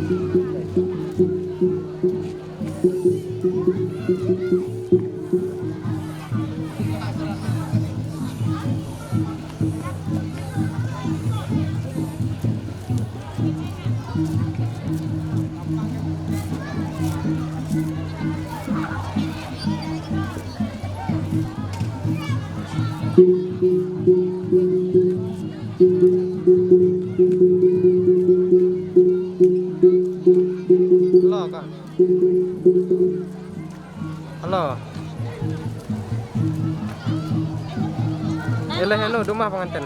Halo kak. Halo. Hello, rumah pengantin.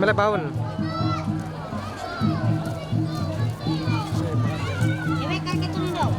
Melek baun. Ini kaki tunduk.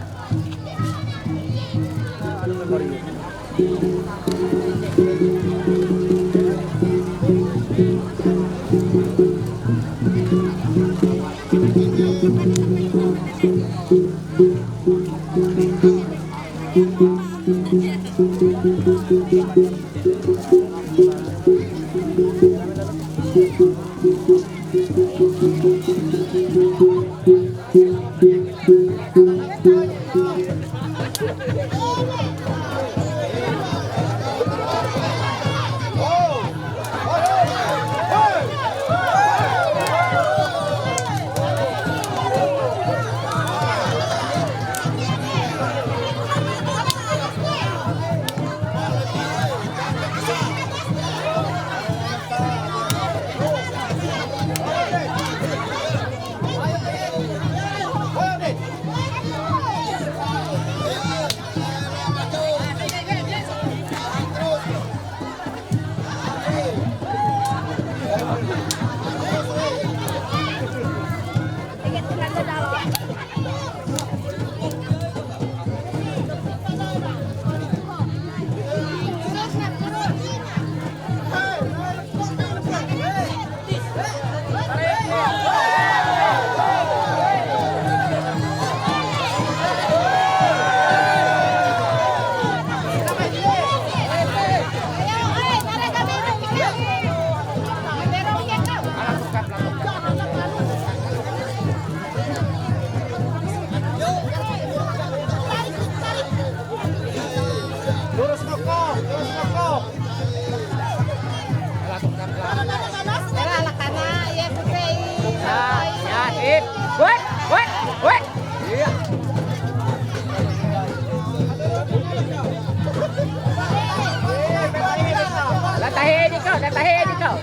Tahe di kau.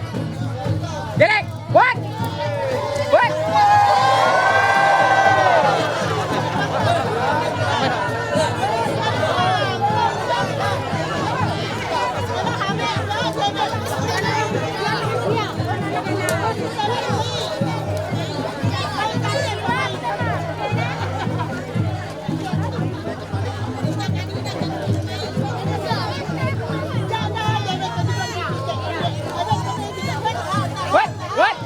Direk, buat. Buat. What?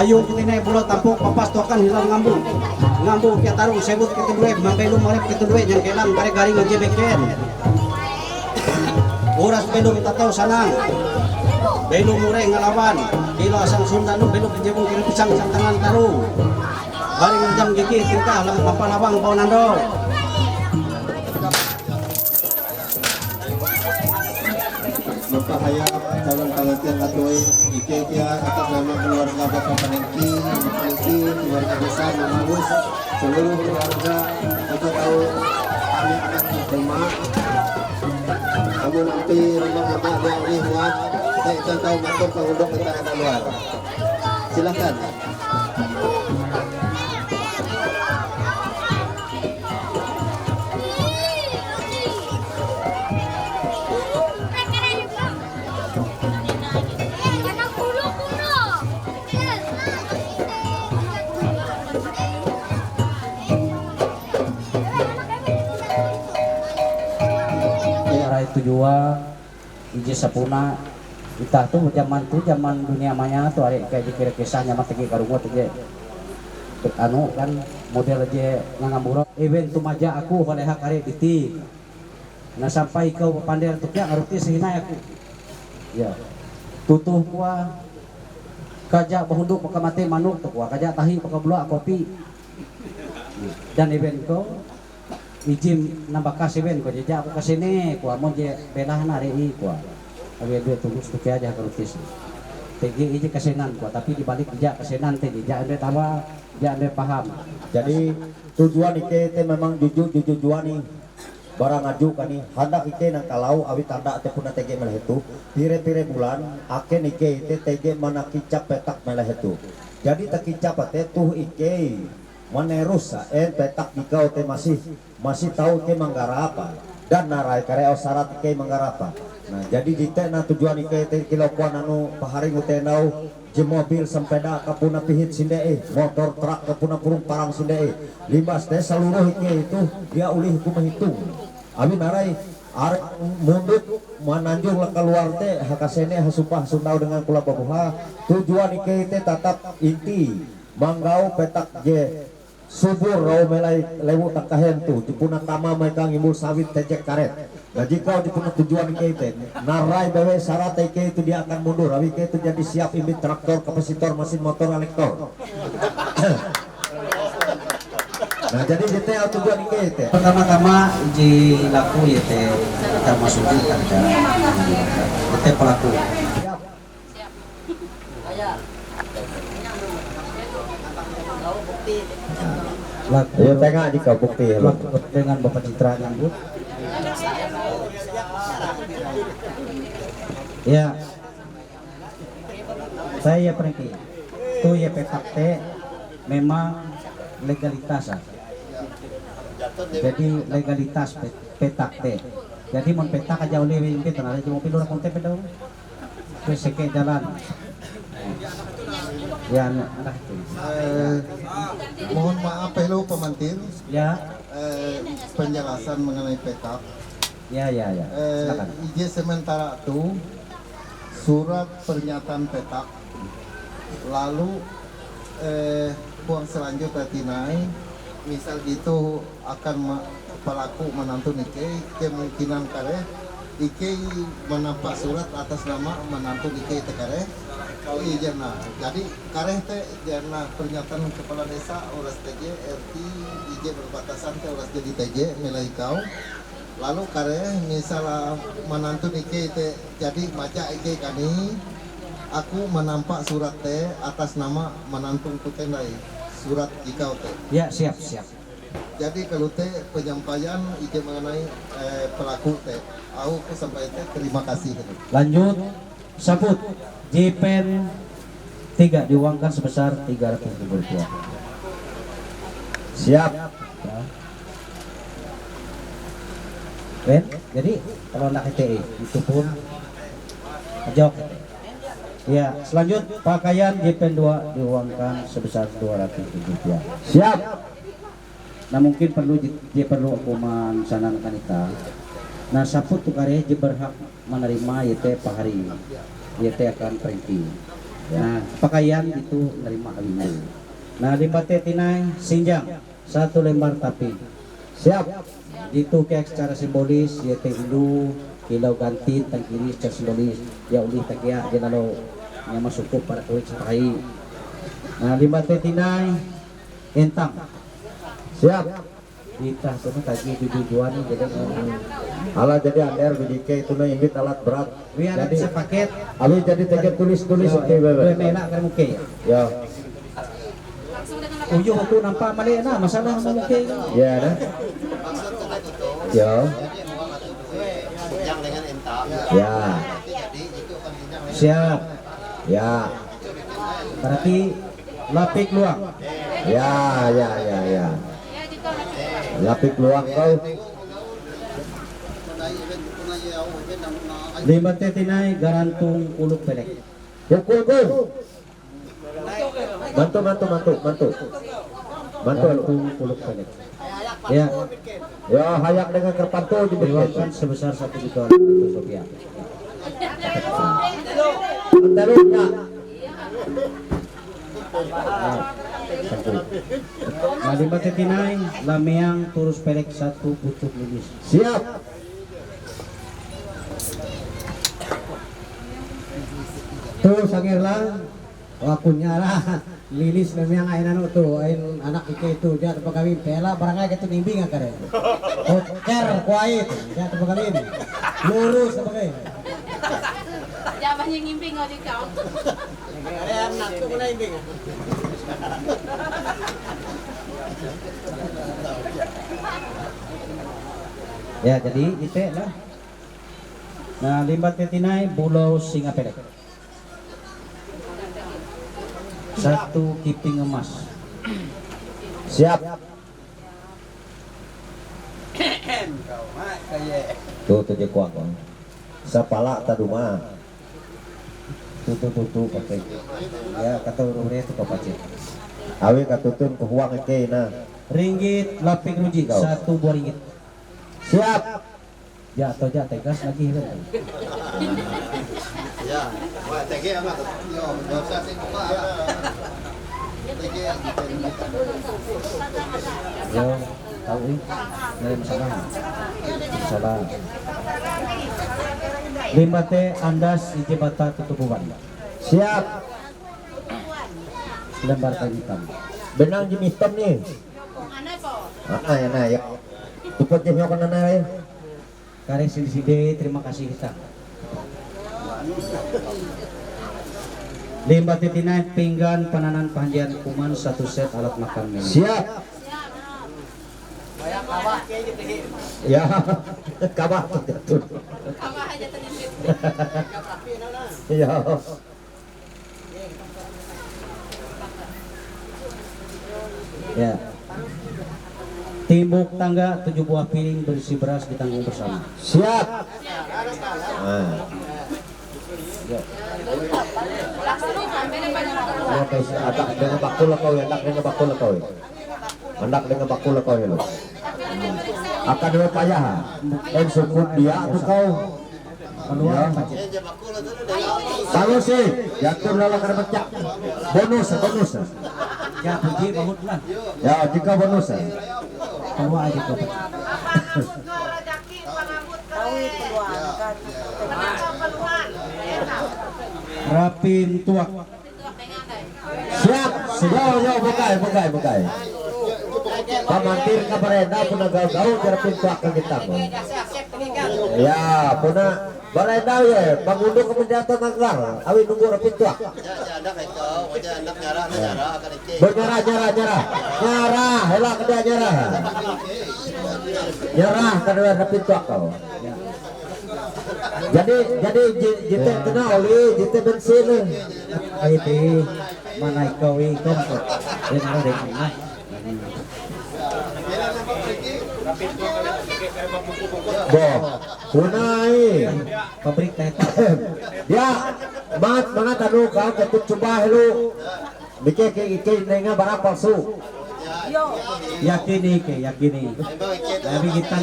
Ayo kita naik bola tampuk papas tokan hilang ngambu kita taruh sebut kita duit mabelum malep kita duit yang kelang kare garing aja beken uras belum kita tahu sanang belum mureh ngelawan kilo asal Sunda nu belum penjebung kiri pisang tangan taruh garing jam gigi tingkah apa lawang bau nando Mempahaya calon pengantin atoi IKEA atas nama keluarga Bapak Penengki, keluarga besar Mamalus, seluruh keluarga kita tahu kami akan berjemaah. Kamu nanti rumah bapak yang lihat, kita tahu matur pengundang kita ada luar. Silakan. Tujuan ije sapuna kita tuh zaman dunia maya tuh ada kayak dikira kisahnya mati ke karungu aja anu kan model aja ngamburo event tumaja aku pada hak hari titik nah sampai kau pandai untuk yang arti sehina aku ya tutuh kuah kajak bahunduk maka mati manuk tuh kuah kajak tahi maka bula kopi dan event kau izin nambah kasih ben ko jejak aku kesini ku amon je belah hari ini ku abi duit tunggu sedikit aja karutis TG izin kesenan ku tapi dibalik jejak kesenan teh jejak ande tawa jejak ande paham Jadi tujuan ike teh memang jujur nih barang ngaju kan nih hendak ike nang kalau awi tanda teh puna TG meleh itu pire-pire bulan aken ike teh TG mana kicap petak meleh itu jadi tak kicap teh tuh ike menerus petak dikau teh masih tahu ke manggara apa dan narai kareo syarat ke manggara apa. Nah jadi jite na tujuan ike teh kilokuan anu paharing utenau je mobil sempeda kapuna pihit sindee motor truk kapuna purung parang sindee limbas teh seluruh ike itu dia ulih ku menghitung abi narai arek mundut mananjung keluar teh hakasene hasupah sundau dengan kula babuha tujuan ike teh tatap inti manggau petak je subur rau melai lewu tak kahentu dipuna tama mereka ngimul sawit tejek karet nah jika dipuna tujuan ike narai bewe syarat ike itu dia akan mundur abi ike itu jadi siap imit traktor kapasitor mesin motor elektor nah jadi jete tujuan ike pertama-tama uji laku ya teh kita masukin kerja kita pelaku ayo tengah di kau bukti dengan Bapak Citra nyambut ya saya pergi itu ya petak teh memang legalitas jadi legalitas petak teh jadi mau petak aja oleh mungkin ada cuma pilih orang konten pedang terus sekek jalan ya anak itu mohon maaf hello pemantin ya penjelasan mengenai petak ya silakan izin sementara itu surat pernyataan petak lalu uang selanjutnya tinai misal gitu akan pelaku menantu nike kemungkinan kare ike menampak surat atas nama menantu ike tekare oh iya jana jadi kare teh jana pernyataan kepala desa oras TG RT IJ berbatasan teh oras jadi TG nilai kau lalu kare misalnya menantu ike teh jadi maca ike kani aku menampak surat teh atas nama menantu kutendai surat ikau teh ya siap jadi kalau teh penyampaian ide mengenai pelaku teh aku sampai teh terima kasih lanjut sabut JPEN 3 diuangkan sebesar 300.000 rupiah siap ya. Ben, jadi kalau nak TE itu pun jawab ya selanjut pakaian JPEN 2 diuangkan sebesar 200.000 rupiah siap. nah mungkin dia perlu aku mensanangkan kita nah saput tu karya dia berhak menerima YT pahari YT akan pergi Nah, pakaian itu nerima kawin. Nah, di bate tinai sinjang 1 lembar tapi. Siap. Itu kayak secara simbolis ya hindu kilau ganti tang kiri secara simbolis ya uli takia dia lalu yang masuk para kulit sepai. Nah, di bate tinai entang. Siap. Kita semua tadi tujuan jadi Alah jadi ander BDK itu na imbit alat berat. biar Jadi sepaket abi jadi tege tulis-tulis oke bebe. enak kan muke. Ya. Uyuh tu nampak mali na masalah sama muke. Ya dah. Ya. Ya. Siap. Ya. Berarti lapik luang. Ya, ya, ya, ya. Lapik luang kau. Di bate tinai garantung uluk pelek. Pukul kau. Bantu, bantu, bantu, bantu. Bantu. Garantung uluk pelek. Ya, Ya, hayak dengan kerpantu di diriwangkan sebesar 1 juta rupiah. Terusnya. Nah, di bate tinai lameang turus pelek 1 pucuk lilis. Siap. Tuh sangirlang wakunya lah lilis memang ain tuh ain anak itu dia tuh kawin pela barangnya gitu nimbing akare kocer kuait dia tuh kawin lurus sebagai Jangan yang ngimping aja kau. ada anak tuh kena nimbing Ya, jadi itu lah. Nah, limbat tinai bulau singa pelek. 1 kiping emas. Siap. Tuh je kuang. Sapala taduma. Tutu pakai. Ya, kata urure itu kapacit. Awi katutun ke huang ke na. Ringgit lapik ruji Kau. 1 buah ringgit. Siap. Ya atau ja tegas lagi kan. Yo, tahu ini dari masalah. Masalah. Limbate andas ije bata tutupuan. Siap. Lembar kayu hitam. Benang jenis hitam nih. Mana po? Ya nah ya. Tupot jenis kan na ya. Kare sidi terima kasih kita. Limbah titinai pinggan pananan pandian kuman 1 set alat makan minum. Siap. Ya. Kabah tuh. Kamu aja terlibat. Ya. Ya. Timbuk tangga 7 buah piring berisi beras ditanggung bersama. Siap. Nah. Ya guys, anak dengan bakul kau ya, anak dengan bakul kau ya. Anak dengan bakul kau ya lo. Akan ada payah. Sukut dia tuh kau. Keluar Ya. pacit. Kalau sih, jatuh lalang kena pecah. Bonus. Ya puji bahut lah. Ya, jika bonus. Keluar aja kau pacit. Rapin tuak. Siap. Yo, bukai. Pamantir ka barenda pun nagaw-gaw kaya pintuak ka kita ko. Ya, puna barenda ya, pangundo ka menjata naglar. Awi nunggu ra pintuak. Bernyara. Nyara, hela kada nyara. Nyara kada ra pintuak kau. Jadi jite kena oli, jite bensin. Itu mana kau ikut? Dia ada mana? Boh, punai. Pabrik teta. Ya, mat mga tanong ka katong coba hello. Bike kay nga barang palsu. Yakini. Tapi kita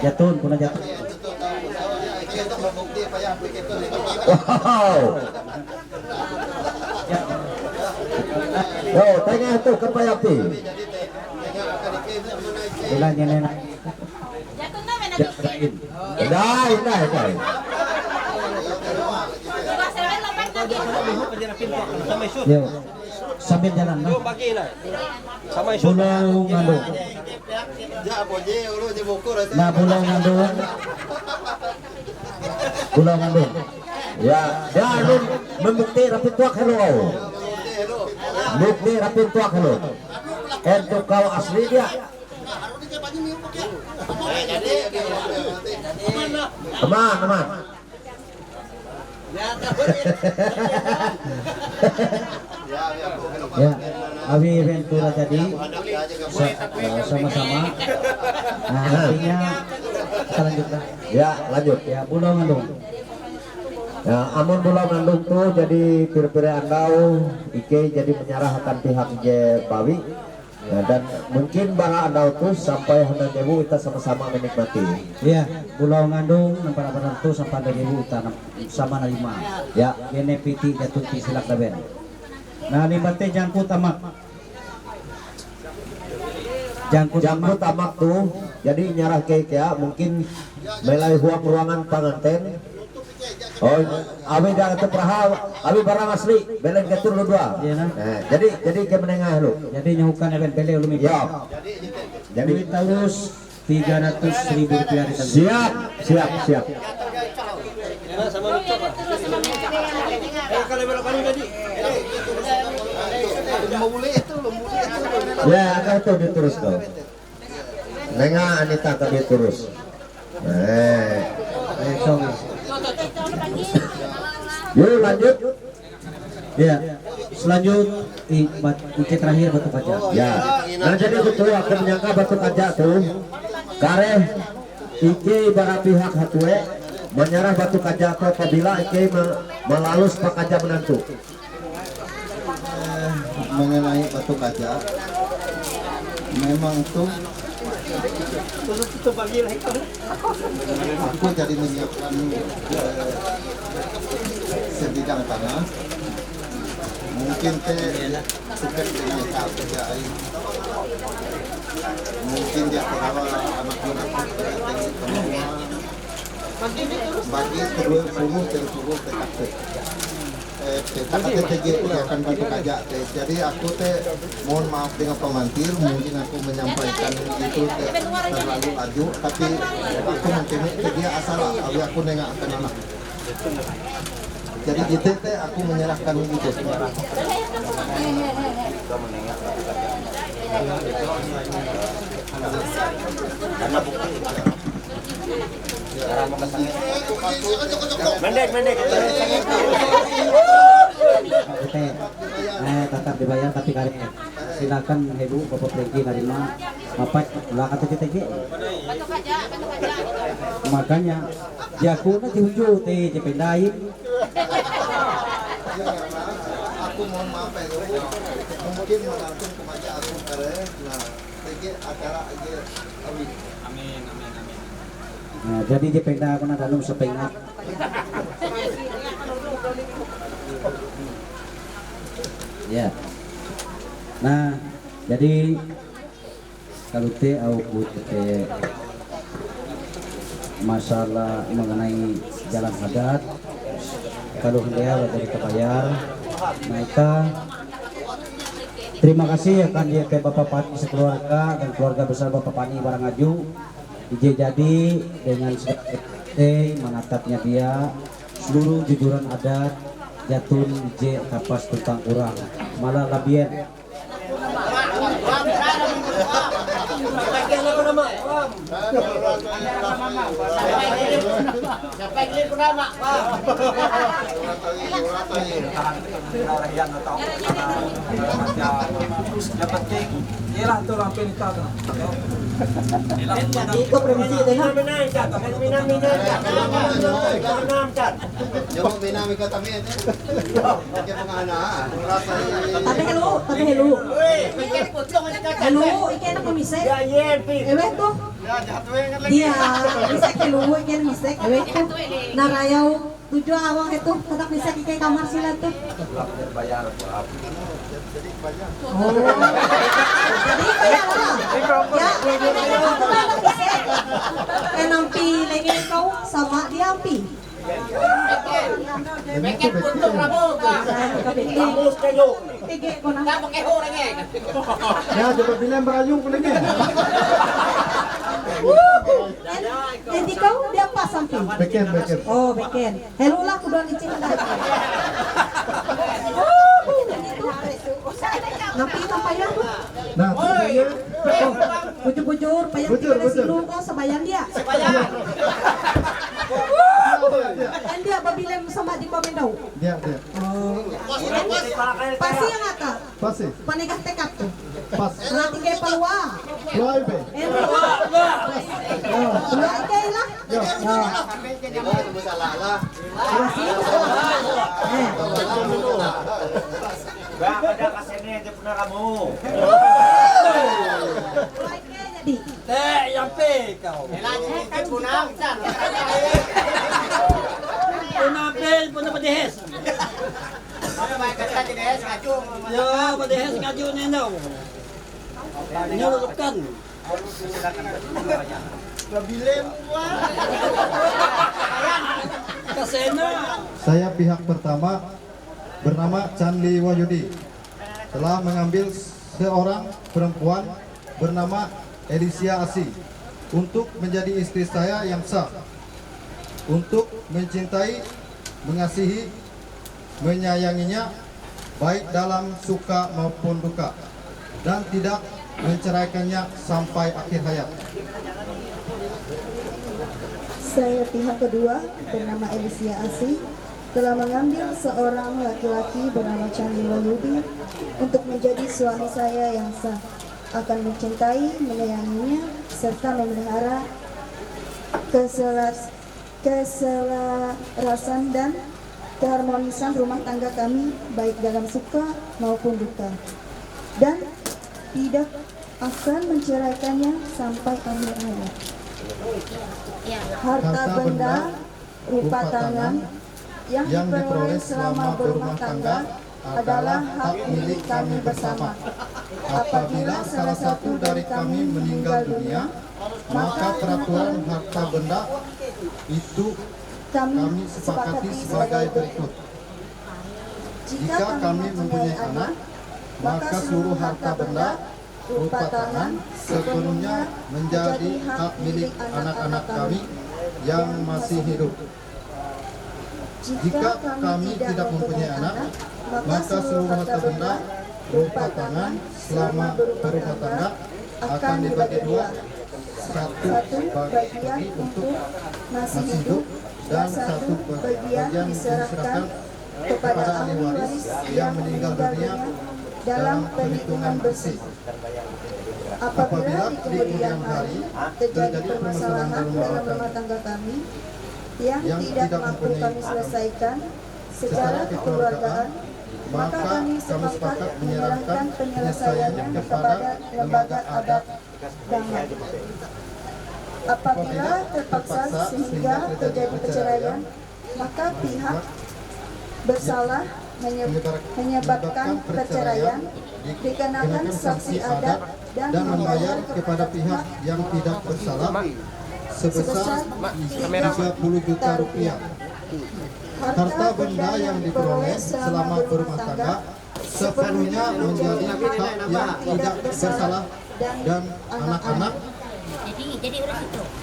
jatun puna jatun. Wow. Oh, tengah itu kepayapi. Bulan yang enak. Jatuh na may nabibig. Dah. Diba, sir, lapat na dito. Yo. Sambil jalan lah. Pulau Ngandung. Nah, Pulau Ngandung. Pulau Ngandung. Ya, lu membukti rapi tuak hello. Bukti rapi tuak hello. Untuk kau asli dia. Aman. Ya, Awi Ventura jadi sama-sama. Nah, artinya kita lanjutkan. Ya, lanjut. Ya, Pulau Ngandung. Ya, amun Pulau Ngandung tuh jadi pir-pire andau Ike jadi menyerahkan pihak je Bawi. Ya, dan mungkin bara andau tuh sampai hendak debu kita sama-sama menikmati. Ya, Pulau Ngandung nampak itu sampai dari hutan sama narima. Ya, Ini piti jatuh di silak taben. Nah, libatnya jangkut tamak. jangkut tamak tuh jadi nyarah ke ya mungkin melai huang ruangan panganten. Oh, awi dah ke peraha, awi barang asli, belen ketur lu dua. Iya, nah. Jadi ke menengah lu. Jadi nyahukan event beli ulumi. Ya. Jadi terus 300.000 rupiah di Siap. Ya, ada itu diterus kau. Nengah Anita tadi terus. Yuk lanjut. Ya, selanjut Ike terakhir batu kaca. Ya. Nah jadi betul aku menyangka batu kaca tuh kareh Ike ibarat pihak hatue menyerah batu kaca atau apabila Ike melalus pak kaca menantu. Mengenai batu kaca memang tuh aku jadi menyiapkan sebidang tanah mungkin suket dengan kerja air mungkin dia perawa anak muda bagi kedua suruh tekak TG itu akan batu kaca jadi aku mohon maaf dengan pemantir mungkin aku menyampaikan itu terlalu laju tapi aku mungkin dia asal aku nengak akan anak jadi gitu aku menyerahkan itu Mendek. Tetap dibayar tapi kali silakan ibu bapak pergi nerima apa ulah kata kita Batu kaca. makanya jaku na dihuju teh dipindahin. aku mohon maaf mungkin langsung kemaja aku kare nah TG acara aja amin. Nah, jadi dipindah aku na dalam sepengah. Ya. Nah, jadi kalau masalah mengenai jalan adat, kalau dia dari kebayar, mereka terima kasih akan dia ke Bapak Pani sekeluarga dan keluarga besar Bapak Pani Barangaju. Jadi dengan menatapnya dia seluruh jujuran adat jatun J kapas tutang kurang malah labian Iko premisi deh ha. Yung binami ka tabi kaya mga anak Tapi hello. Hello, ikan na kumisay. Ewe to. Dia bisa keluar kan bisa kawin tuh. Narayaw tujuh awang itu tetap bisa ke kamar sila tuh. Oh. Jadi kaya lah. Ya, aku anak bisa. Nampi lagi kau sama dia ampi. Beken untuk rambut lah. Kamus kayo. Tige ko na. Dapat keho lagi. Ya, coba bilang berayung ko lagi. Hindi kau dia pas ampi. Beken. Oh, beken. Hello lah ku doon icin na. Nampi na payah. Nah, tujuannya Bujur-bujur payah Bujur, tinggal bujur. silung ko sa bayan dia. Dan dia babilan sama di Pamindaw. dia. Pasti yang ata. Pasti. Panegah tekap tuh. Pas. Nanti kayak peluang. Fly be. Peluang kayak lah. Gak ada kasene dia punya kamu. Jadi. Punah padehes. Ya, padehes ngaju nendo. Nyulukan. Kasena. Saya pihak pertama bernama Chandli Wahyudi telah mengambil seorang perempuan bernama Elisia Asi untuk menjadi istri saya yang sah, untuk mencintai, mengasihi, menyayanginya baik dalam suka maupun duka, dan tidak menceraikannya sampai akhir hayat. Saya pihak kedua bernama Elisia Asi telah mengambil seorang laki-laki bernama Chandli Wahyudi untuk menjadi suami saya yang sah, akan mencintai, menyayanginya, serta memelihara keselarasan dan keharmonisan rumah tangga kami baik dalam suka maupun duka, dan tidak akan menceraikannya sampai akhir hayat. Harta benda rupa tangan yang diperoleh selama berumah tangga adalah hak milik kami bersama. Apabila salah satu dari kami meninggal dunia, maka peraturan harta benda itu kami sepakati sebagai berikut. Jika kami mempunyai anak, maka seluruh harta benda rupa tangan sepenuhnya menjadi hak milik anak-anak kami yang masih hidup. Jika kami tidak mempunyai anak, maka seluruh harta benda rupa tangan selama berumah tangga akan dibagi dua, satu bagi untuk masih hidup dan satu bagian diserahkan kepada ahli waris yang meninggal dunia dalam perhitungan bersih. Apabila di kemudian hari terjadi permasalahan dalam rumah tangga kami yang tidak mampu kami selesaikan secara kekeluargaan, maka kami sepakat menyerahkan penyelesaiannya kepada lembaga adat damai. Apabila terpaksa sehingga terjadi perceraian, maka pihak bersalah menyebabkan perceraian dikenakan sanksi adat dan membayar kepada pihak yang tidak bersalah sebesar 30 juta rupiah. Harta benda yang diperoleh selama berumah tangga sepenuhnya menjadi hak yang tidak bersalah dan anak-anak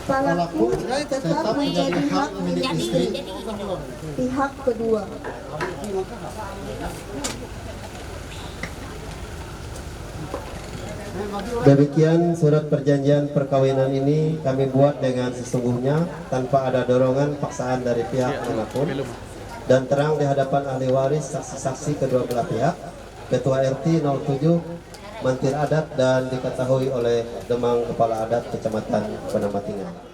pelaku tetap menjadi hak milik istri pihak kedua. Demikian surat perjanjian perkawinan ini kami buat dengan sesungguhnya tanpa ada dorongan paksaan dari pihak manapun dan terang di hadapan ahli waris, saksi-saksi kedua belah pihak, Ketua RT 07, Mantir Adat, dan diketahui oleh Demang Kepala Adat Kecamatan Penamatingan.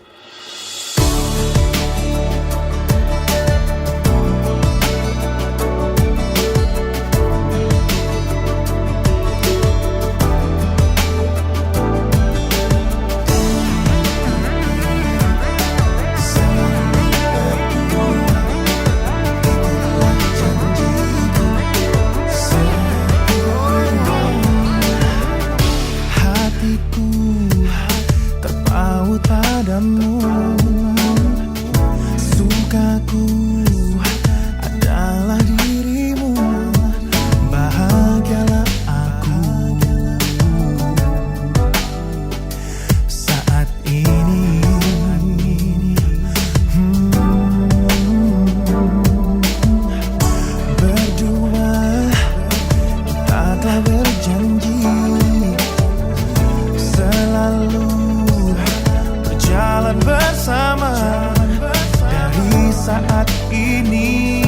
saat ini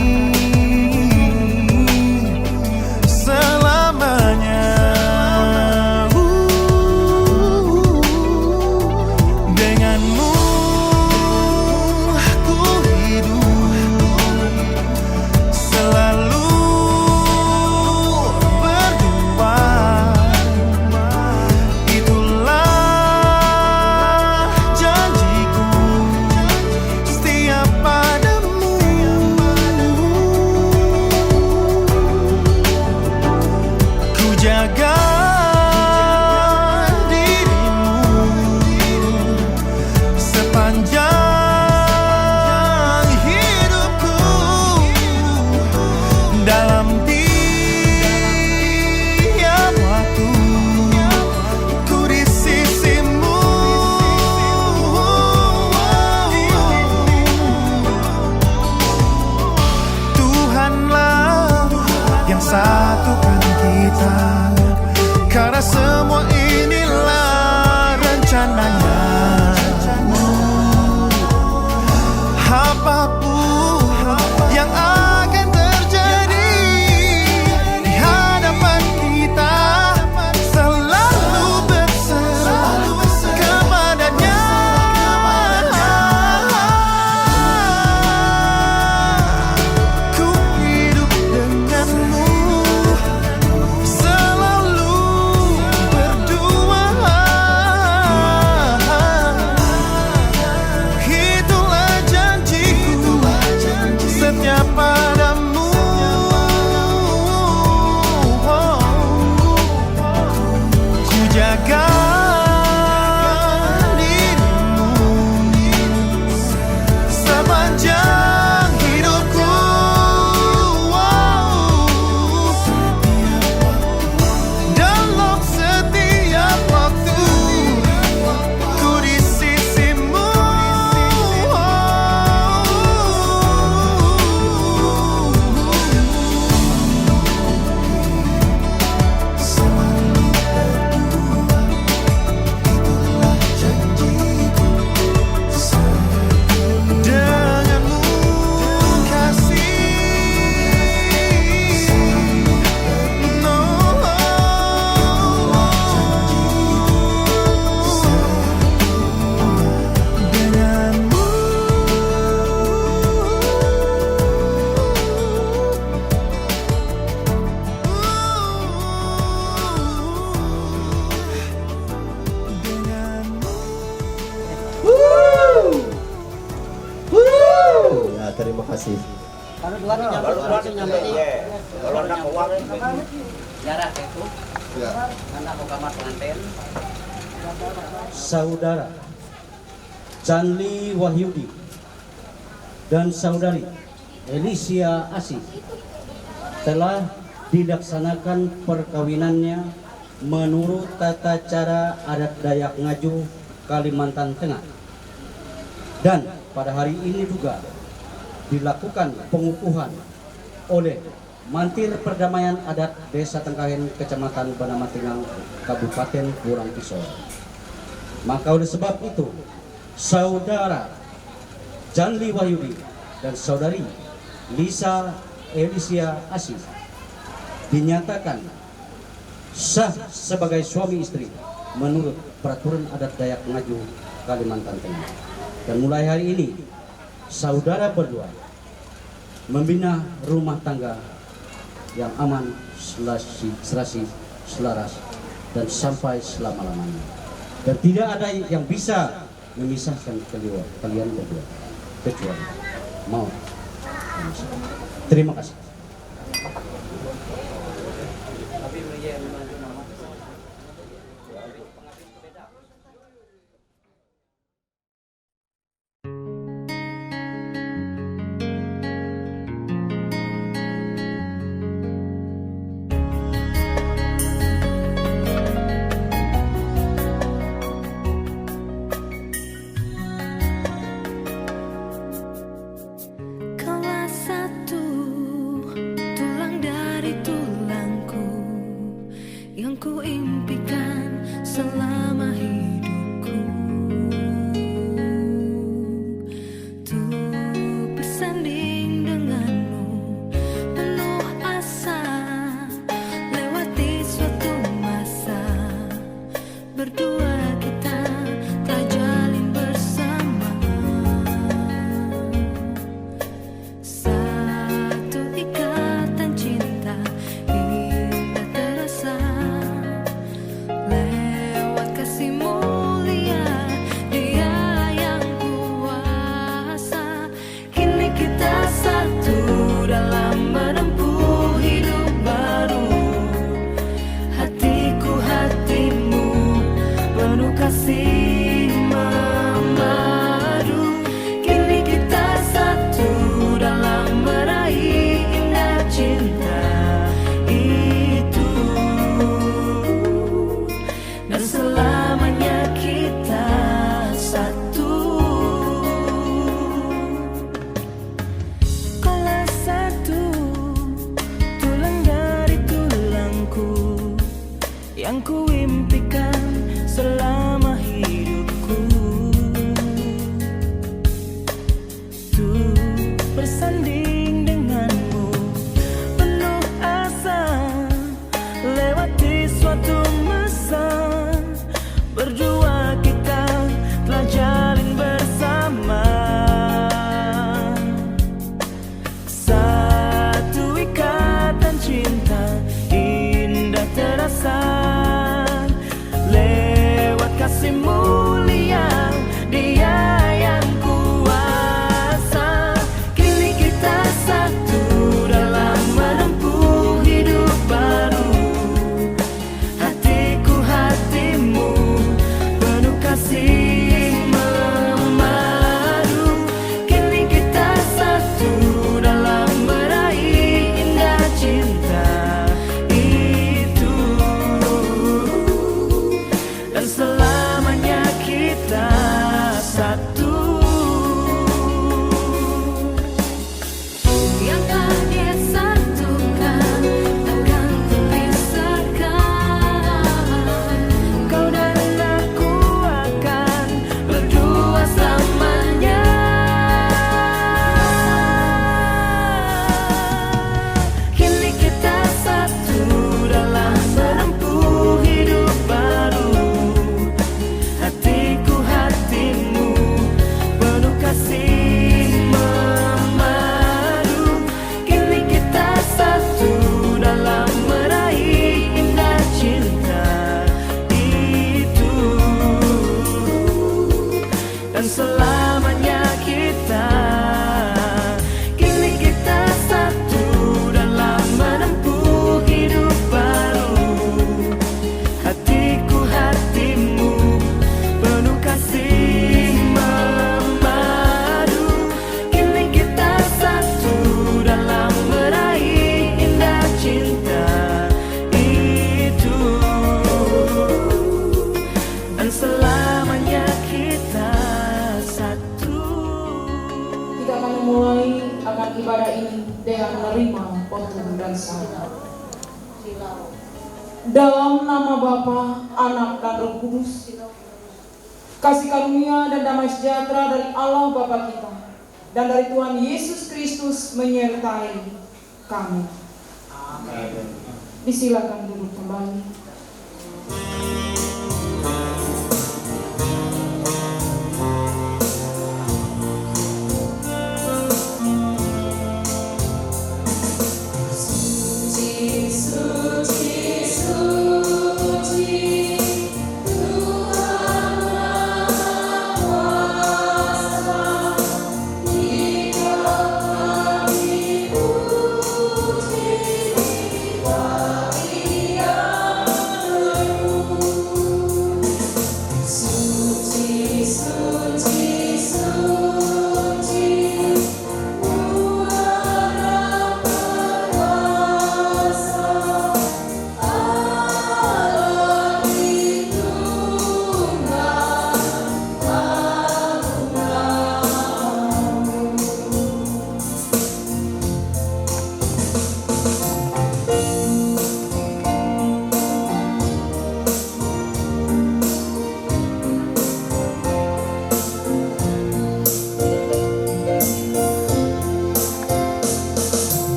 selamanya. Denganmu ku hidup selalu berdua. Itulah janjiku setiap padamu. Ku jaga dirimu sepanjang hidupku. Dalam tiap waktu ku di sisimu. Tuhanlah yang satukan kita, karena semua inilah rencananya. Apapun yang akan terjadi di hadapan kita, selalu berserah kepadanya. Ku hidup denganmu selalu berdua. Itulah janjiku setiap padamu. Ku jaga dirimu sepanjang hidupku. Dalam setiap waktu ku di sisimu. Selalu berdua, itulah janjiku. Denganmu kasih, no. Denganmu Ya, terima kasih. Baru dua nyampe jarak itu Ya. anak ke kamar pengantin. Saudara Chanli Wahyudi dan saudari Elisia Asih telah dilaksanakan perkawinannya menurut tata cara adat Dayak Ngaju Kalimantan Tengah. Dan pada hari ini juga dilakukan pengukuhan oleh Mantir Perdamaian Adat Desa Tengkahen, Kecamatan Banamatingang, Kabupaten Burang Pisau. Maka oleh sebab itu, saudara Chanli Wahyudi dan saudari Elisia Asih dinyatakan sah sebagai suami istri menurut peraturan adat Dayak Ngaju Kalimantan Tengah. Dan mulai hari ini, saudara berdua membina rumah tangga yang aman, serasi, selaras, dan sampai selama-lamanya. Dan tidak ada yang bisa memisahkan kalian berdua kecuali maut. Terima kasih. Kelas 1 akan memulai akan ibadah ini dengan menerima potong dan salam. Dalam nama Bapa, Anak, dan Roh Kudus, kasih karunia dan damai sejahtera dari Allah Bapa kita dan dari Tuhan Yesus Kristus menyertai kami. Amin. Disilakan duduk kembali.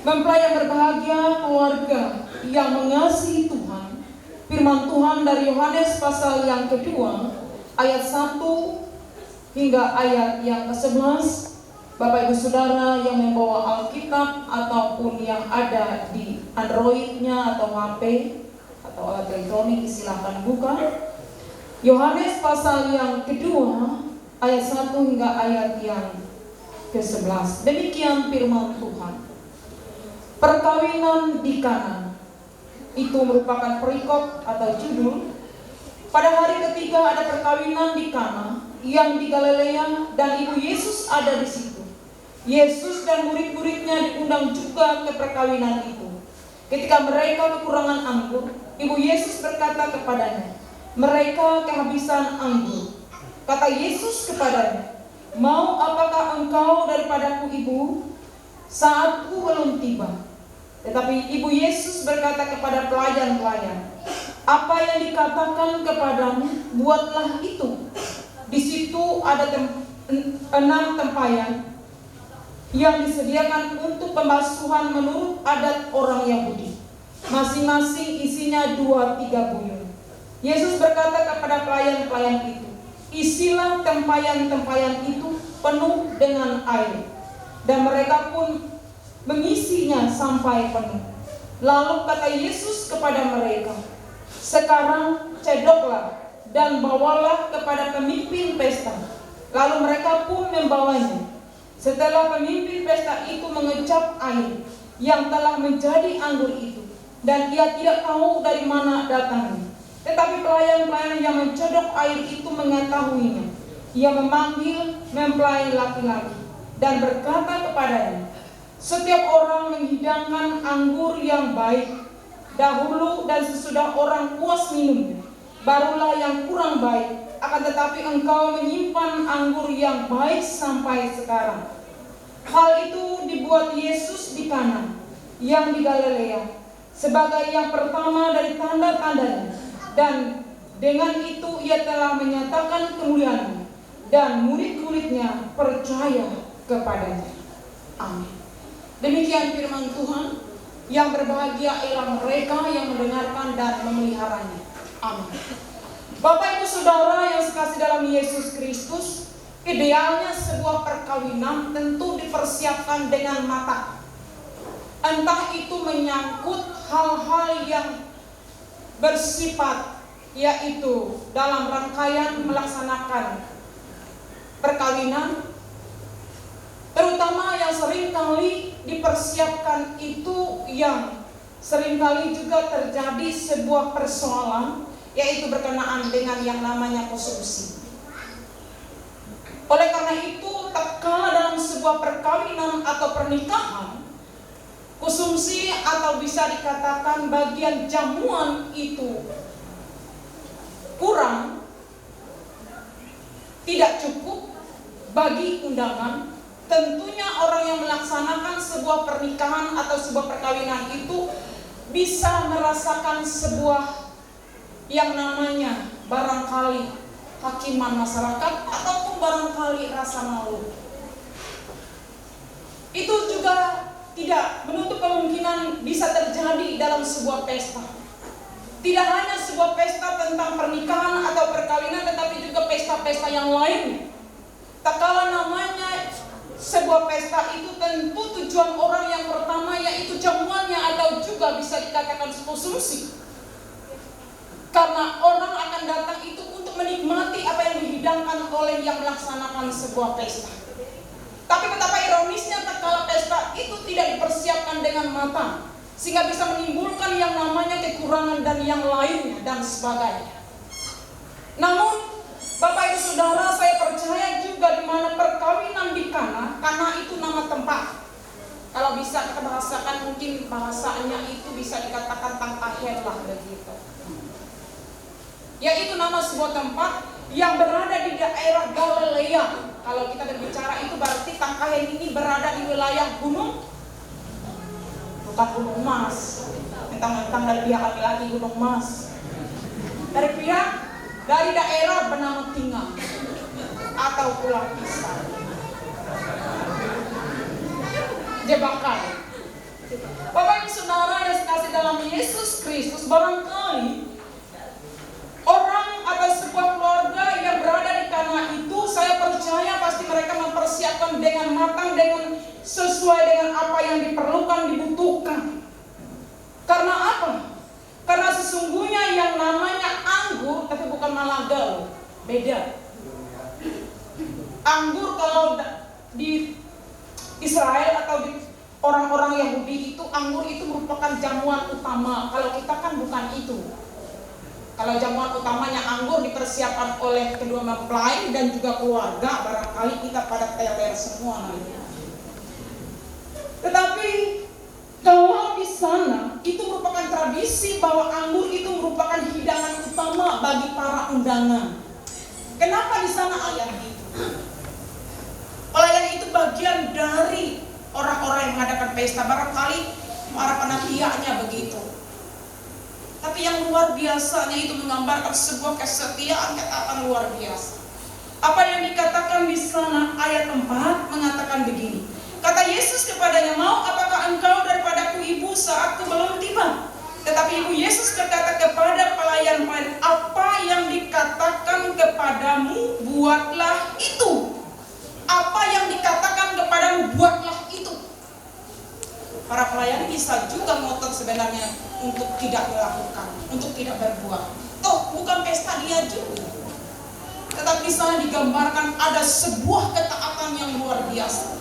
Mempelai yang berbahagia, keluarga yang mengasihi Tuhan. Firman Tuhan dari Yohanes pasal yang kedua, ayat 1 hingga ayat yang ke-11. Bapak Ibu Saudara yang membawa Alkitab ataupun yang ada di Androidnya atau HP atau alat elektronik, silakan buka. Yohanes pasal yang kedua, ayat 1 hingga ayat yang ke-11. Demikian firman Tuhan. Perkawinan di Kana. Itu merupakan perikop atau judul. Pada hari ketiga ada perkawinan di Kana yang di Galilea dan Ibu Yesus ada di situ. Yesus dan murid-muridnya diundang juga ke perkawinan itu. Ketika mereka kekurangan anggur, Ibu Yesus berkata kepadanya, mereka kehabisan anggur. Kata Yesus kepadanya, mau apakah engkau daripadaku, Ibu? Saatku belum tiba. Tetapi Ibu Yesus berkata kepada pelayan-pelayan, apa yang dikatakan kepadamu, buatlah itu. Di situ ada 6 tempayan yang disediakan untuk pembasuhan menurut adat orang Yahudi. Masing-masing isinya 2-3 buyung. Yesus berkata kepada pelayan-pelayan itu, isilah tempayan-tempayan itu penuh dengan air. Dan mereka pun mengisinya sampai penuh. Lalu kata Yesus kepada mereka, sekarang cedoklah dan bawalah kepada pemimpin pesta. Lalu mereka pun membawanya. Setelah pemimpin pesta itu mengecap air yang telah menjadi anggur itu, dan ia tidak tahu dari mana datangnya. Tetapi pelayan-pelayan yang mencodok air itu mengetahuinya. Ia memanggil mempelai laki-laki dan berkata kepadanya, setiap orang menghidangkan anggur yang baik dahulu, dan sesudah orang puas minumnya, barulah yang kurang baik. Akan tetapi engkau menyimpan anggur yang baik sampai sekarang. Hal itu dibuat Yesus di Kana yang di Galilea sebagai yang pertama dari tanda-tandanya, dan dengan itu ia telah menyatakan kemuliaannya, dan murid-muridnya percaya kepadanya. Amin. Demikian firman Tuhan. Yang berbahagia ialah mereka yang mendengarkan dan memeliharanya. Amin. Bapak Ibu Saudara yang sekasih dalam Yesus Kristus, idealnya sebuah perkawinan tentu dipersiapkan dengan matang. Entah itu menyangkut hal-hal yang bersifat, yaitu dalam rangkaian melaksanakan perkawinan, terutama yang seringkali dipersiapkan itu yang seringkali juga terjadi sebuah persoalan, yaitu berkenaan dengan yang namanya konsumsi. Oleh karena itu, tatkala dalam sebuah perkawinan atau pernikahan, konsumsi atau bisa dikatakan bagian jamuan itu kurang, tidak cukup bagi undangan, tentunya orang yang melaksanakan sebuah pernikahan atau sebuah perkawinan itu bisa merasakan sebuah yang namanya barangkali hakiman masyarakat ataupun barangkali rasa malu. Itu juga tidak menutup kemungkinan bisa terjadi dalam sebuah pesta. Tidak hanya sebuah pesta tentang pernikahan atau perkawinan, tetapi juga pesta-pesta yang lain. Tak kala namanya sebuah pesta itu tentu tujuan orang yang pertama yaitu jamuannya atau juga bisa dikatakan konsumsi. Karena orang akan datang itu untuk menikmati apa yang dihidangkan oleh yang melaksanakan sebuah pesta. Tapi betapa ironisnya tatkala pesta itu tidak dipersiapkan dengan matang, sehingga bisa menimbulkan yang namanya kekurangan dan yang lainnya dan sebagainya. Namun Bapak Ibu Saudara, saya percaya juga di mana perkawinan di Kana, Kana itu nama tempat. Kalau bisa kita bahasakan, mungkin bahasanya itu bisa dikatakan Tangkahen lah begitu. Yaitu nama sebuah tempat yang berada di daerah Galilea. Kalau kita berbicara itu berarti Tangkahen ini berada di wilayah gunung, bukan Gunung Mas. Mentang-mentang dari pihak laki-laki Gunung Mas. Dari daerah bernama Tinggal atau Pulau Pisang. Jebakan. Bapak Ibu Saudara yang dikasihi dalam Yesus Kristus, barangkali orang atau sebuah keluarga yang berada di Kana itu, saya percaya pasti mereka mempersiapkan dengan matang, dengan sesuai dengan apa yang diperlukan, dibutuhkan. Karena apa? Karena sesungguhnya yang namanya anggur, tapi bukan Malaga loh, beda. Anggur kalau di Israel atau di orang-orang Yahudi itu, anggur itu merupakan jamuan utama. Kalau kita kan bukan itu. Kalau jamuan utamanya anggur dipersiapkan oleh kedua mempelai dan juga keluarga, barangkali kita pada teler semua nanti. Tetapi kalau di sana itu merupakan tradisi bahwa anggur itu merupakan hidangan utama bagi para undangan. Kenapa di sana ayat itu? Pelayan itu bagian dari orang-orang yang mengadakan pesta, barangkali para panitianya begitu. Tapi yang luar biasanya itu menggambarkan sebuah kesetiaan, katakan luar biasa. Apa yang dikatakan di sana ayat 4 mengatakan begini. Kata Yesus kepadanya, mau apakah engkau daripadaku ibu saatku belum tiba? Tetapi ibu Yesus berkata kepada pelayan, apa yang dikatakan kepadamu, buatlah itu. Apa yang dikatakan kepadamu, buatlah itu. Para pelayan bisa juga ngotot sebenarnya untuk tidak melakukan, untuk tidak berbuat. Toh bukan pesta dia juga. Tetapi di sana digambarkan ada sebuah ketaatan yang luar biasa.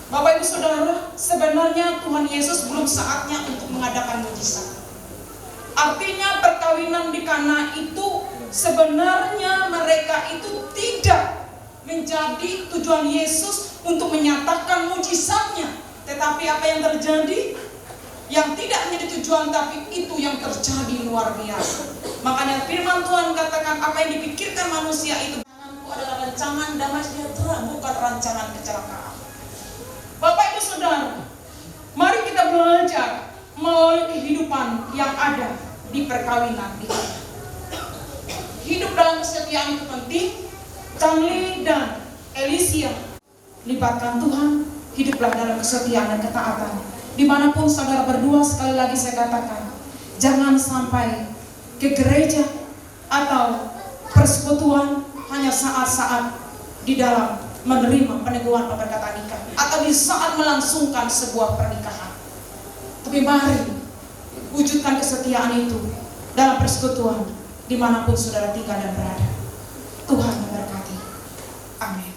Bapak Ibu Saudara, sebenarnya Tuhan Yesus belum saatnya untuk mengadakan mujizat. Artinya perkawinan di Kana itu sebenarnya mereka itu tidak menjadi tujuan Yesus untuk menyatakan mujizatnya. Tetapi apa yang terjadi? Yang tidak menjadi tujuan, tapi itu yang terjadi luar biasa. Makanya firman Tuhan katakan, apa yang dipikirkan manusia itu adalah rancangan damai sejahtera, bukan rancangan kecelakaan. Bapak Ibu Saudara, mari kita belajar melalui kehidupan yang ada di perkawinan kita. Hidup dalam kesetiaan itu penting. Chanli dan Elisia, libatkan Tuhan, hiduplah dalam kesetiaan dan ketaatan. Dimanapun saudara berdua, sekali lagi saya katakan, jangan sampai ke gereja atau persekutuan hanya saat-saat di dalam menerima peneguhan perkataan nikah atau di saat melangsungkan sebuah pernikahan. Tapi mari wujudkan kesetiaan itu dalam persekutuan dimanapun saudara tinggal dan berada. Tuhan memberkati. Amin.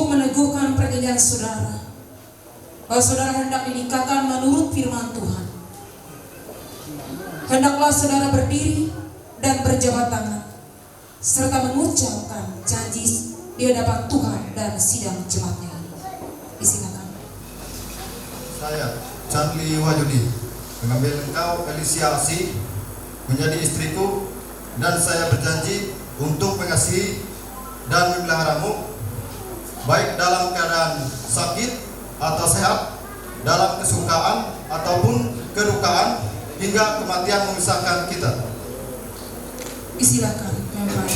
meneguhkan perjanjian saudara bahwa saudara hendak dinikahkan menurut firman Tuhan. Hendaklah saudara berdiri dan berjabat tangan serta mengucapkan janji di hadapan Tuhan dan sidang jemaatnya. Disilakan. Saya, Chandli Wahyudi, mengambil engkau, Alicia Asih, menjadi istriku, dan saya berjanji untuk mengasihi dan memeliharamu, baik dalam keadaan sakit atau sehat, dalam kesukaan ataupun kedukaan, hingga kematian memisahkan kita. Disilakan, Mempelai.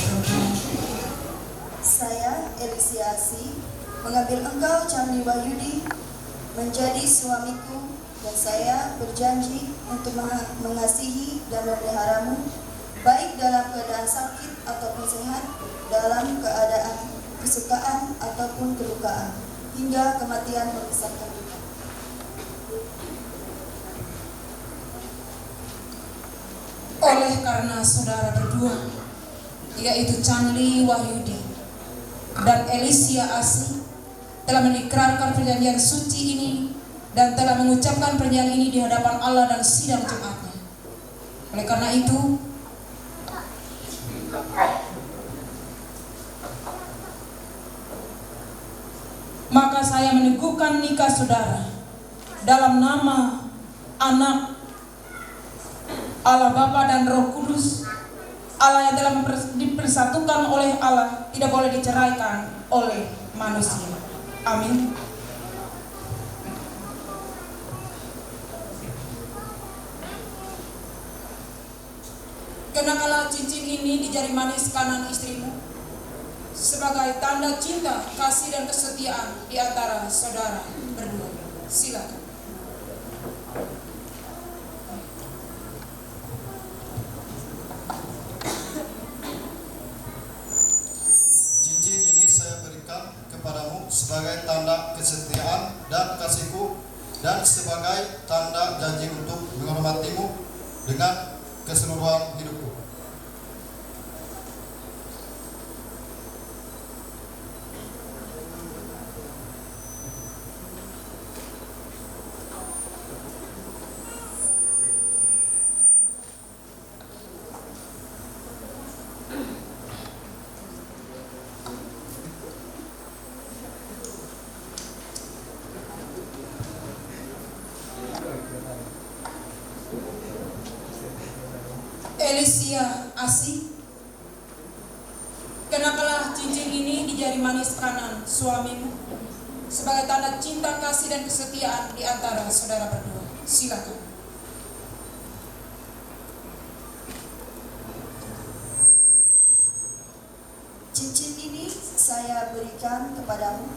Saya, Alicia Asih, mengambil engkau, Chandli Wahyudi, menjadi suamiku, dan saya berjanji untuk mengasihi dan memeliharamu, baik dalam keadaan sakit ataupun sehat, dalam keadaan kesukaan ataupun kedukaan, hingga kematian memisahkan kita. Oleh karena saudara berdua, yaitu Chandli Wahyudi dan Alicia Asih, telah mengikrarkan perjanjian suci ini dan telah mengucapkan perjanjian ini di hadapan Allah dan sidang jemaatnya. Oleh karena itu, maka saya meneguhkan nikah saudara dalam nama Anak, Allah Bapa dan Roh Kudus, Allah yang telah dipersatukan oleh Allah, tidak boleh diceraikan oleh manusia. Amin. Kenakanlah cincin ini di jari manis kanan istrimu sebagai tanda cinta, kasih dan kesetiaan di antara saudara berdua. Silakan. Cincin ini saya berikan kepadamu sebagai tanda kesetiaan dan kasihku, dan sebagai tanda janji untuk menghormatimu dengan keseluruhan hidupku. Alicia Asih, kenakanlah cincin ini di jari manis kanan suamimu sebagai tanda cinta, kasih dan kesetiaan di antara saudara berdua. Silakan. Cincin ini saya berikan kepadamu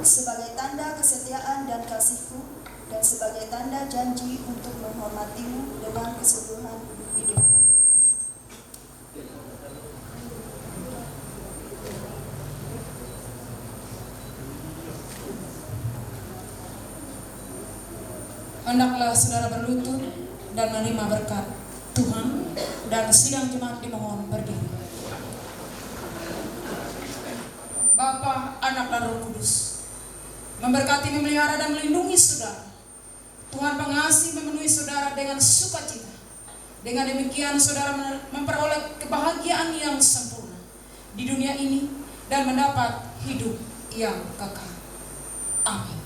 sebagai tanda kesetiaan dan kasihku, dan sebagai tanda janji untuk menghormatimu dengan keseluruhan hidupku. Hendaklah saudara berlutut dan menerima berkat Tuhan, dan sidang jemaat dimohon berdiri. Bapa, Anak dan Roh Kudus memberkati, memelihara dan melindungi saudara. Tuhan pengasih memenuhi saudara dengan sukacita. Dengan demikian saudara memperoleh kebahagiaan yang sempurna di dunia ini dan mendapat hidup yang kekal. Amin.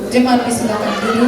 Jemaat disilakan dulu.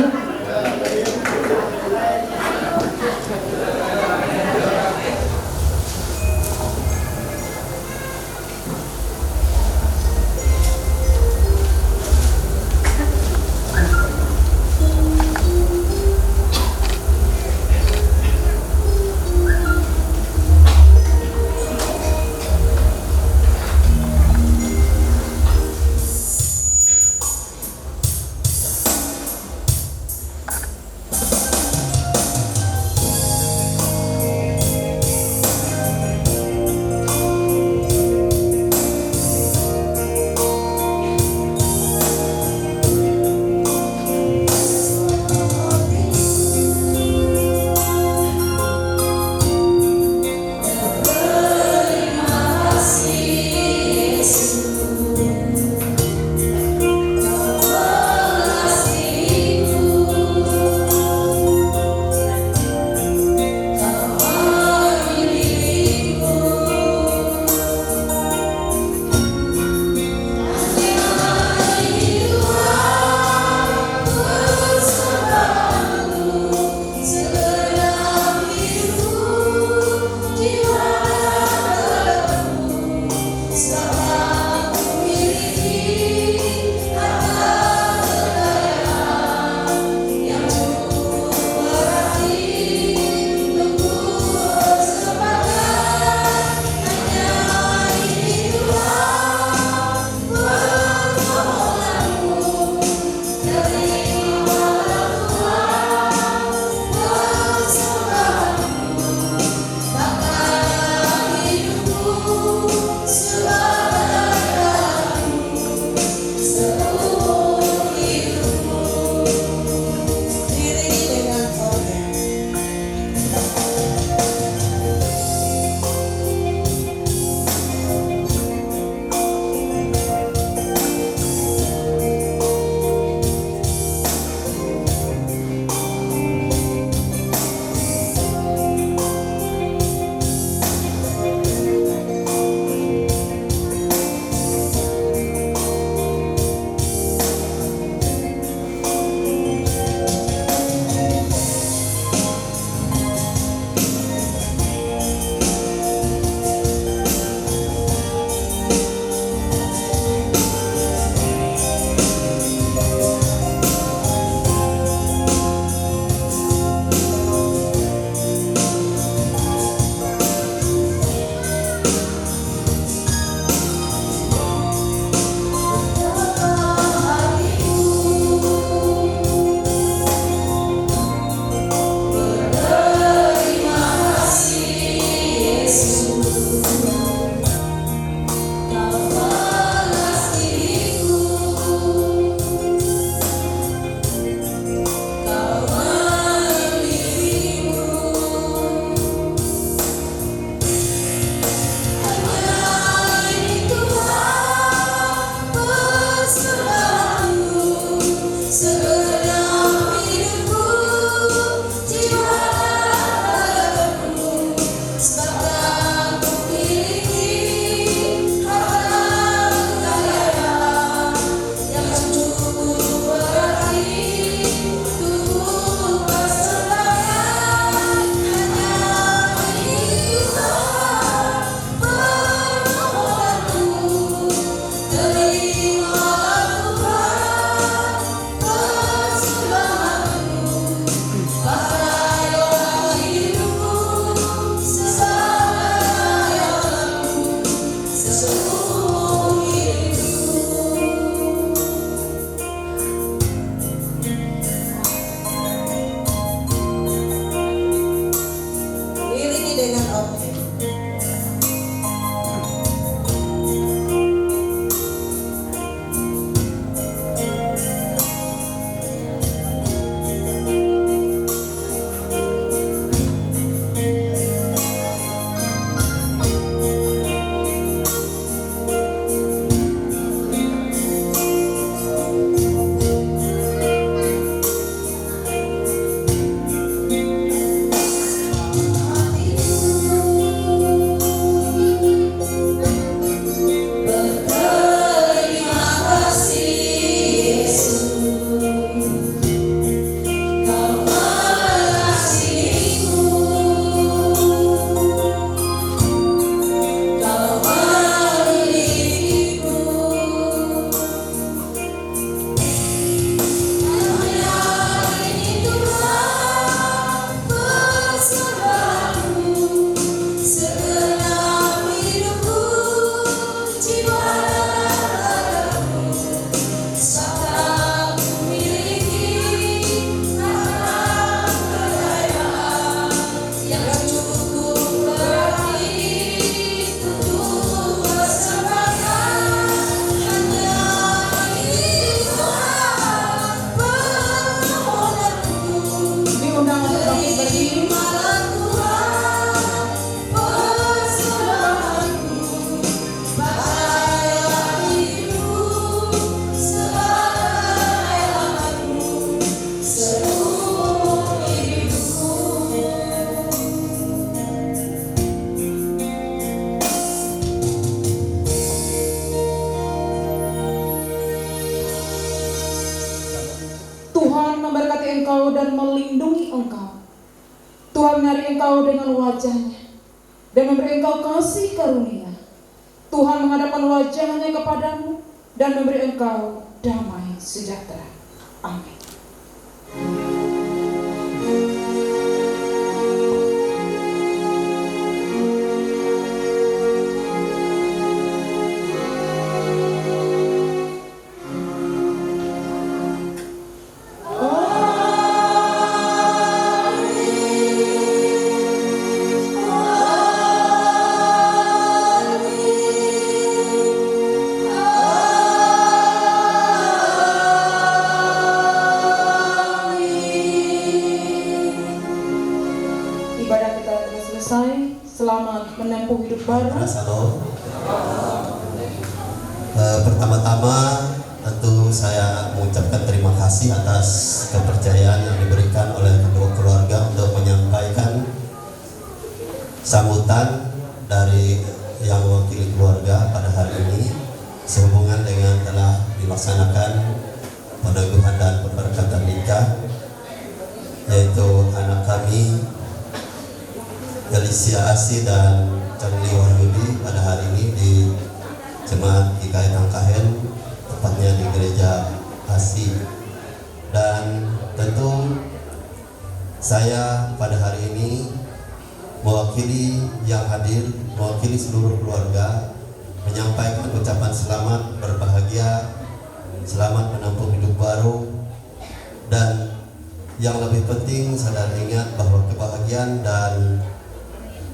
melindungi engkau. Tuhan menyari engkau dengan wajah-Nya dan memberi engkau kasih karunia. Tuhan menghadapkan wajah-Nya kepadamu dan memberi engkau damai sejahtera. Amin. Selamat menempuh hidup baru. Pertama-tama tentu saya mengucapkan terima kasih atas kepercayaan yang diberikan oleh kedua keluarga untuk menyampaikan sambutan dari yang mewakili keluarga pada hari ini sehubungan dengan telah dilaksanakan peneguhan dan pemberkatan nikah, yaitu anak kami Alicia Asi dan Charlie Wahyudi pada hari ini di Jemaat GKI Tangkahen, tepatnya di Gereja Asi. Dan tentu saya pada hari ini mewakili yang hadir, mewakili seluruh keluarga, menyampaikan ucapan selamat berbahagia, selamat menempuh hidup baru, dan yang lebih penting sadar ingat bahwa kebahagiaan dan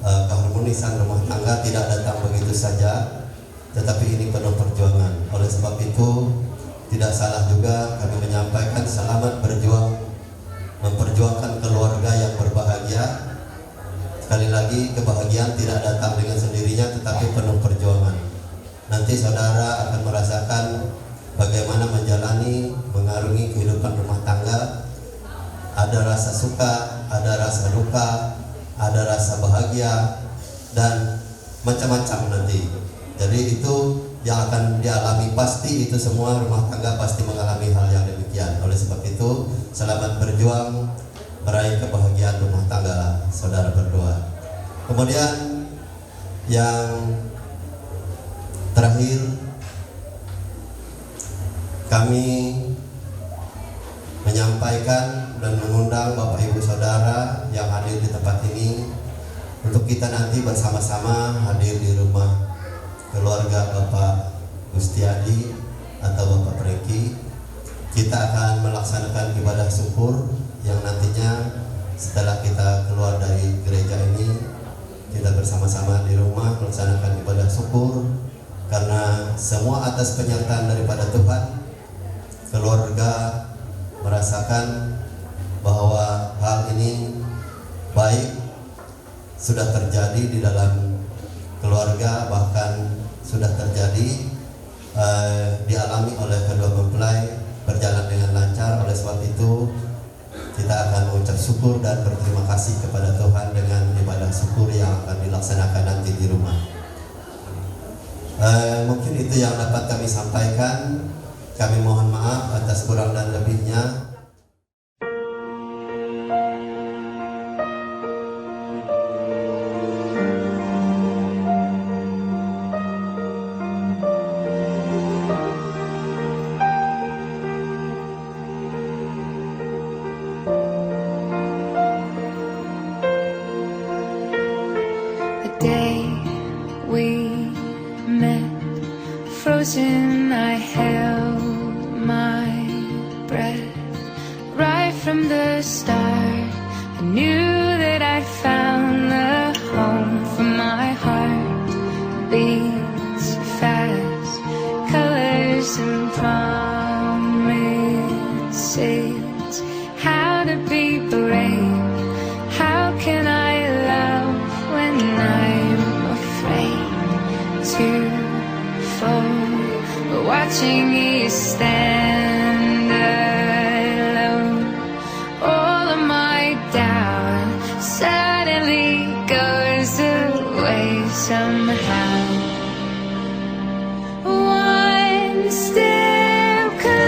keharmonisan rumah tangga tidak datang begitu saja, tetapi ini penuh perjuangan. Oleh sebab itu tidak salah juga kami menyampaikan selamat berjuang memperjuangkan keluarga yang berbahagia. Sekali lagi, kebahagiaan tidak datang dengan sendirinya, tetapi penuh perjuangan. Nanti saudara akan merasakan bagaimana menjalani, mengarungi kehidupan rumah tangga. Ada rasa suka, ada rasa duka, ada rasa bahagia, dan macam-macam nanti. Jadi itu yang akan dialami, pasti itu semua rumah tangga pasti mengalami hal yang demikian. Oleh sebab itu, selamat berjuang meraih kebahagiaan rumah tangga saudara berdua. Kemudian yang terakhir, kami menyampaikan dan mengundang Bapak Ibu Saudara yang hadir di tempat ini untuk kita nanti bersama-sama hadir di rumah keluarga Bapak Gustiadi atau Bapak Preki. Kita akan melaksanakan ibadah syukur yang nantinya setelah kita keluar dari gereja ini, kita bersama-sama di rumah melaksanakan ibadah syukur karena semua atas penyertaan daripada Tuhan. Keluarga merasakan bahwa hal ini baik sudah terjadi di dalam keluarga, bahkan sudah terjadi dialami oleh kedua mempelai, berjalan dengan lancar. Oleh sebab itu kita akan mengucap syukur dan berterima kasih kepada Tuhan dengan ibadah syukur yang akan dilaksanakan nanti di rumah. Mungkin itu yang dapat kami sampaikan. Kami mohon maaf atas kurang dan lebihnya. The day we met, frozen, I held my breath. Right from the start, I knew that I'd found the home for my heart. Beats fast, colors and promises. How to be brave, how can I love when I'm afraid to fall? Watching you stand alone, all of my doubt suddenly goes away somehow. One step closer,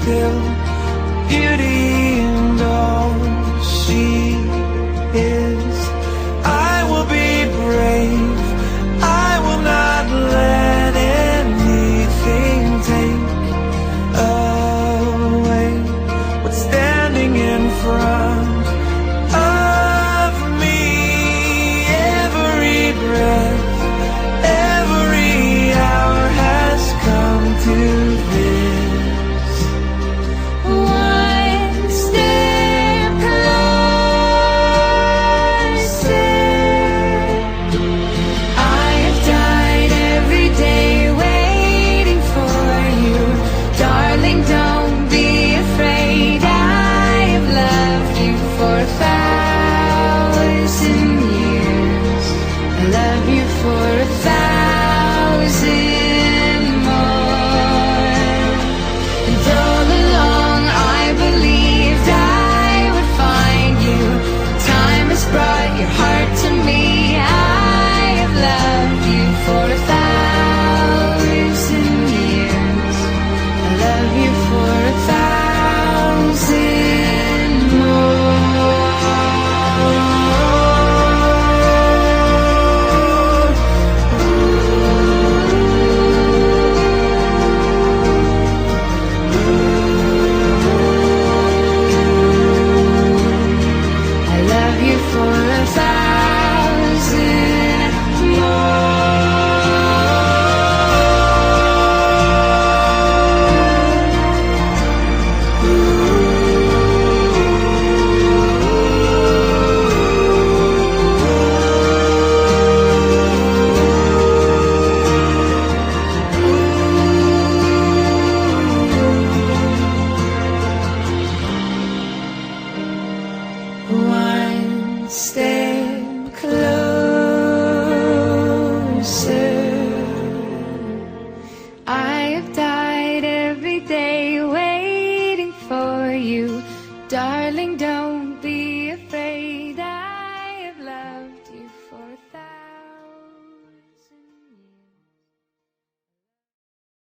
still beauty and all she is. I will be brave, I will not let anything take away what's standing in front of me. Every breath, every hour has come to this. One step closer. I have died every day waiting for you. Darling, don't be afraid. I have loved you for 1,000 years. I love you for 1,000 more. And all along I believed I would find you. Time has brought your heart to me. I have loved you for 1,000 years. I love you for 1,000 more. I love you for 1,000 One step closer. I have died every day waiting for you. Darling, don't